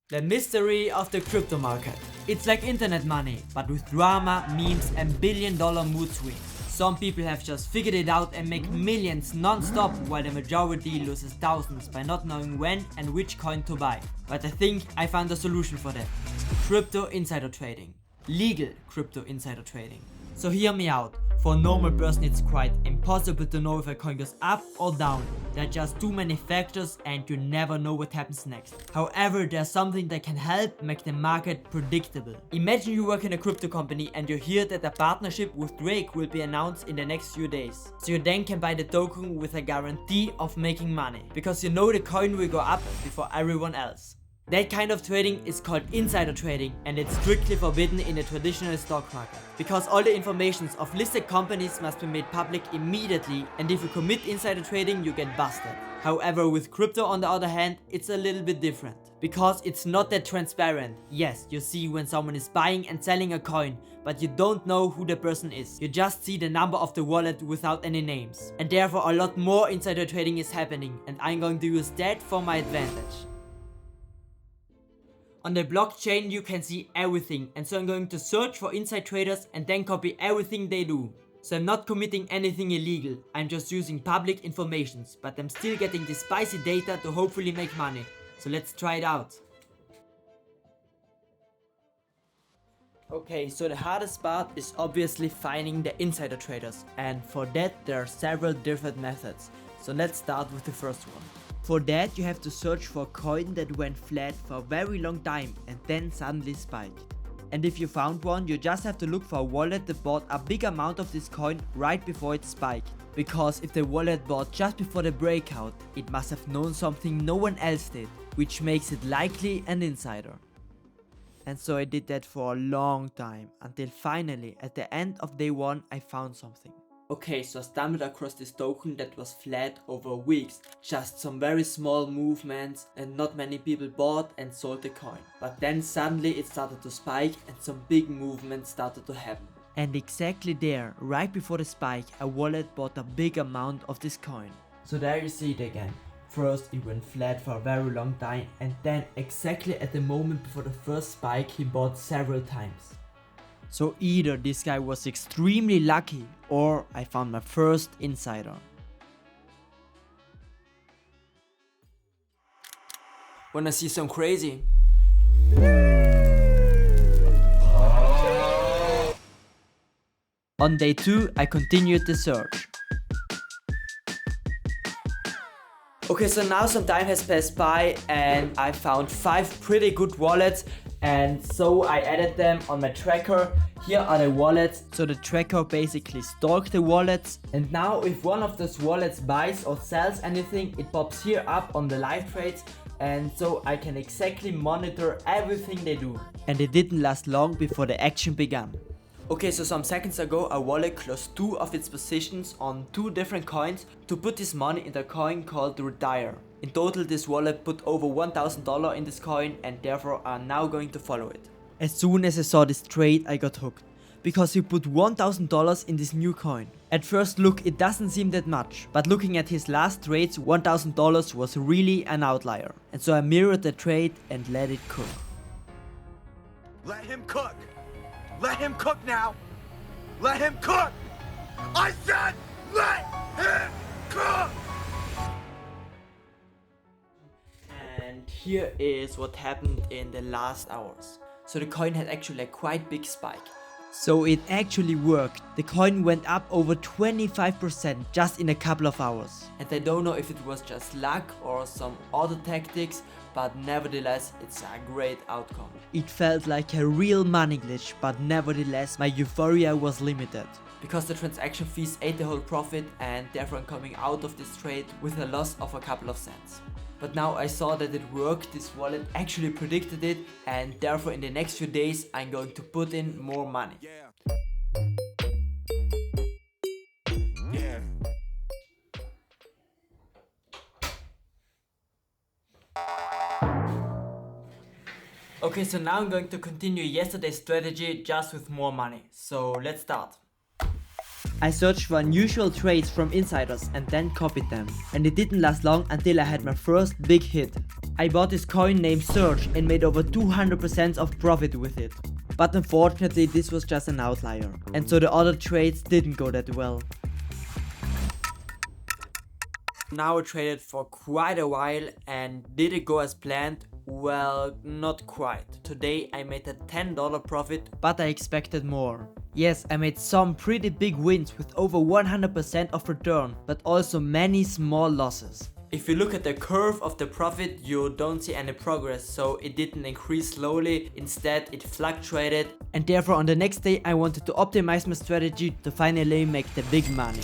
The mystery of the crypto market. It's like internet money, but with drama, memes and billion-dollar mood swings. Some people have just figured it out and make millions non-stop, while the majority loses thousands by not knowing when and which coin to buy. But I think I found a solution for that. Crypto insider trading. Legal crypto insider trading. So hear me out. For a normal person it's quite impossible to know if a coin goes up or down. There are just too many factors and you never know what happens next. However, there's something that can help make the market predictable. Imagine you work in a crypto company and you hear that a partnership with Drake will be announced in the next few days. So you then can buy the token with a guarantee of making money, because you know the coin will go up before everyone else. That kind of trading is called insider trading, and it's strictly forbidden in the traditional stock market, because all the information of listed companies must be made public immediately, and if you commit insider trading you get busted. However, with crypto on the other hand, it's a little bit different, because it's not that transparent. Yes, you see when someone is buying and selling a coin, but you don't know who the person is. You just see the number of the wallet without any names. And therefore a lot more insider trading is happening, and I'm going to use that for my advantage. On the blockchain you can see everything, and so I'm going to search for inside traders and then copy everything they do. So I'm not committing anything illegal, I'm just using public informations, but I'm still getting the spicy data to hopefully make money. So let's try it out. Okay, so the hardest part is obviously finding the insider traders, and for that there are several different methods. So let's start with the first one. For that you have to search for a coin that went flat for a very long time and then suddenly spiked. And if you found one, you just have to look for a wallet that bought a big amount of this coin right before it spiked. Because if the wallet bought just before the breakout, it must have known something no one else did, which makes it likely an insider. And so I did that for a long time, until finally at the end of day 1 I found something. Okay, so I stumbled across this token that was flat over weeks, just some very small movements and not many people bought and sold the coin. But then suddenly it started to spike and some big movements started to happen. And exactly there, right before the spike, a wallet bought a big amount of this coin. So there you see it again. First it went flat for a very long time, and then exactly at the moment before the first spike he bought several times. So either this guy was extremely lucky, or I found my first insider. Wanna see some crazy? On day 2 I continued the search. Okay, so now some time has passed by and I found 5 pretty good wallets, and so I added them on my tracker. Here are the wallets. So the tracker basically stalks the wallets, and now if one of those wallets buys or sells anything, it pops here up on the live trades, and so I can exactly monitor everything they do. And it didn't last long before the action began. Okay, so some seconds ago a wallet closed 2 of its positions on 2 different coins to put this money in the coin called Retire. In total this wallet put over $1,000 in this coin, and therefore I'm now going to follow it. As soon as I saw this trade I got hooked, because he put $1,000 in this new coin. At first look it doesn't seem that much, but looking at his last trades, $1,000 was really an outlier. And so I mirrored the trade and let it cook. Let him cook! Let him cook now! Let him cook! I said let him cook! And here is what happened in the last hours. So the coin had actually a quite big spike. So it actually worked. The coin went up over 25% just in a couple of hours. And I don't know if it was just luck or some other tactics, but nevertheless it's a great outcome. It felt like a real money glitch, but nevertheless my euphoria was limited. Because the transaction fees ate the whole profit, and therefore I'm coming out of this trade with a loss of a couple of cents. But now I saw that it worked, this wallet actually predicted it, and therefore in the next few days I'm going to put in more money. Okay, so now I'm going to continue yesterday's strategy just with more money. So let's start. I searched for unusual trades from insiders and then copied them. And it didn't last long until I had my first big hit. I bought this coin named Surge and made over 200% of profit with it. But unfortunately this was just an outlier, and so the other trades didn't go that well. Now I traded for quite a while, and did it go as planned? Well, not quite. Today I made a $10 profit, but I expected more. Yes, I made some pretty big wins with over 100% of return, but also many small losses. If you look at the curve of the profit, you don't see any progress, so it didn't increase slowly, instead it fluctuated, and therefore on the next day I wanted to optimize my strategy to finally make the big money.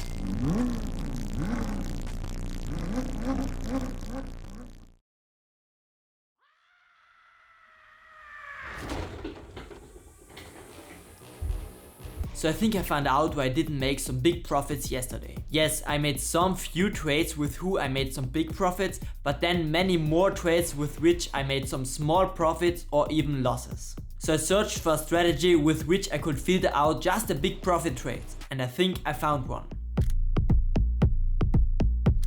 So I think I found out why I didn't make some big profits yesterday. Yes, I made some few trades with who I made some big profits, but then many more trades with which I made some small profits or even losses. So I searched for a strategy with which I could filter out just the big profit trades, and I think I found one.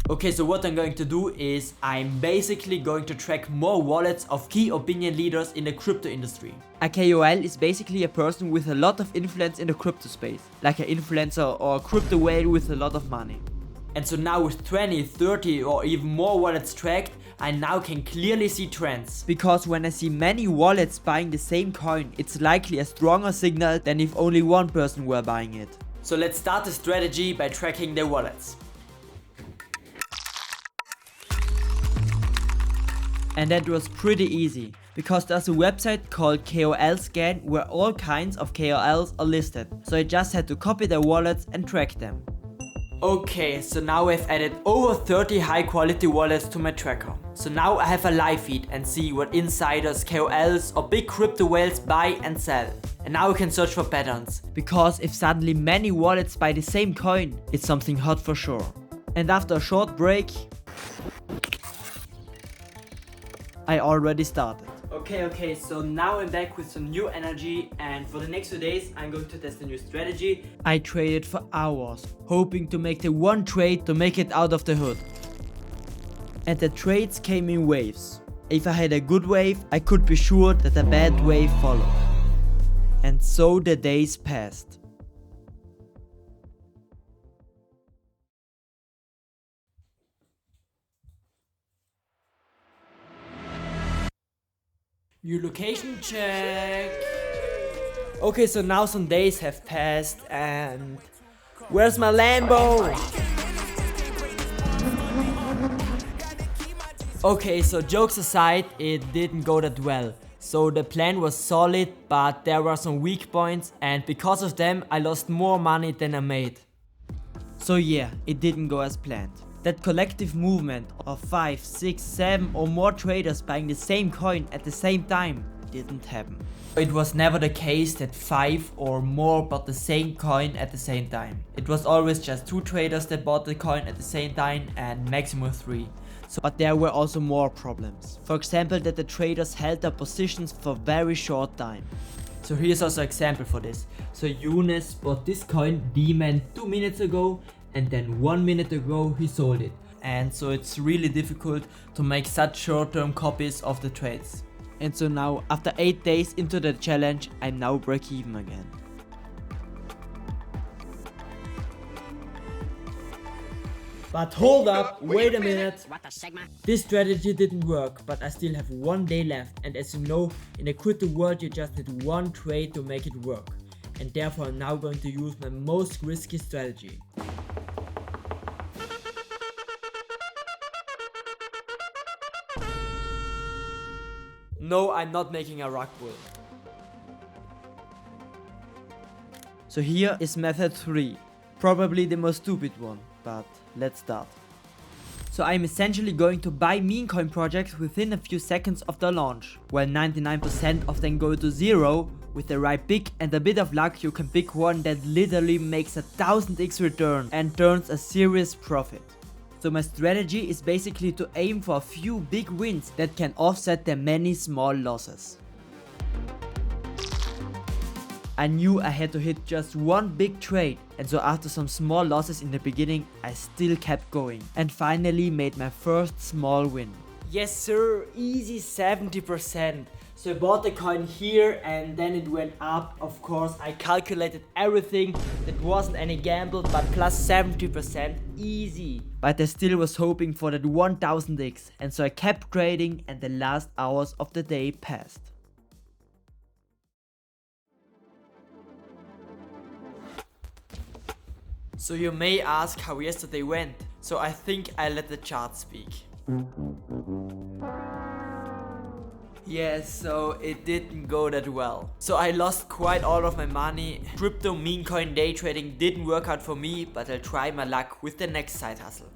Okay, so what I'm going to do is I'm basically going to track more wallets of key opinion leaders in the crypto industry. A KOL is basically a person with a lot of influence in the crypto space, like an influencer or a crypto whale with a lot of money. And so now with 20, 30 or even more wallets tracked, I now can clearly see trends. Because when I see many wallets buying the same coin, it's likely a stronger signal than if only one person were buying it. So let's start the strategy by tracking the wallets. And that was pretty easy, because there's a website called KOL Scan where all kinds of KOLs are listed, so I just had to copy their wallets and track them. Okay, so now I've added over 30 high quality wallets to my tracker. So now I have a live feed and see what insiders, KOLs or big crypto whales buy and sell. And now I can search for patterns, because if suddenly many wallets buy the same coin, it's something hot for sure. And after a short break, I already started. Okay, so now I'm back with some new energy, and for the next 2 days I'm going to test a new strategy. I traded for hours, hoping to make the one trade to make it out of the hood. And the trades came in waves. If I had a good wave, I could be sure that a bad wave followed. And so the days passed. New location check. Okay, so now some days have passed and where's my Lambo? Okay, so jokes aside, it didn't go that well. So the plan was solid, but there were some weak points, and because of them I lost more money than I made. So yeah, it didn't go as planned. That collective movement of 5, 6, 7 or more traders buying the same coin at the same time didn't happen. It was never the case that 5 or more bought the same coin at the same time. It was always just 2 traders that bought the coin at the same time and maximum 3. But there were also more problems. For example, that the traders held their positions for very short time. So here's also an example for this. So Younes bought this coin D-Man 2 minutes ago, and then 1 minute ago he sold it. And so it's really difficult to make such short-term copies of the trades. And so now, after 8 days into the challenge, I'm now break even again. But hold up, wait a minute. This strategy didn't work, but I still have 1 day left, and as you know, in the crypto world you just need 1 trade to make it work. And therefore I'm now going to use my most risky strategy. No, I'm not making a rug pull. So here is method 3. Probably the most stupid one, but let's start. So I'm essentially going to buy meme coin projects within a few seconds of their launch, while 99% of them go to zero. With the right pick and a bit of luck you can pick one that literally makes a 1000x return and turns a serious profit. So my strategy is basically to aim for a few big wins that can offset the many small losses. I knew I had to hit just one big trade, and so after some small losses in the beginning I still kept going and finally made my first small win. Yes sir, easy 70%. So I bought the coin here and then it went up. Of course, I calculated everything. That wasn't any gamble, but plus 70%, easy. But I still was hoping for that 1000x, and so I kept trading and the last hours of the day passed. So you may ask how yesterday went. So I think I let the chart speak. Yes, so it didn't go that well. So I lost quite all of my money. Crypto Memecoin day trading didn't work out for me, but I'll try my luck with the next side hustle.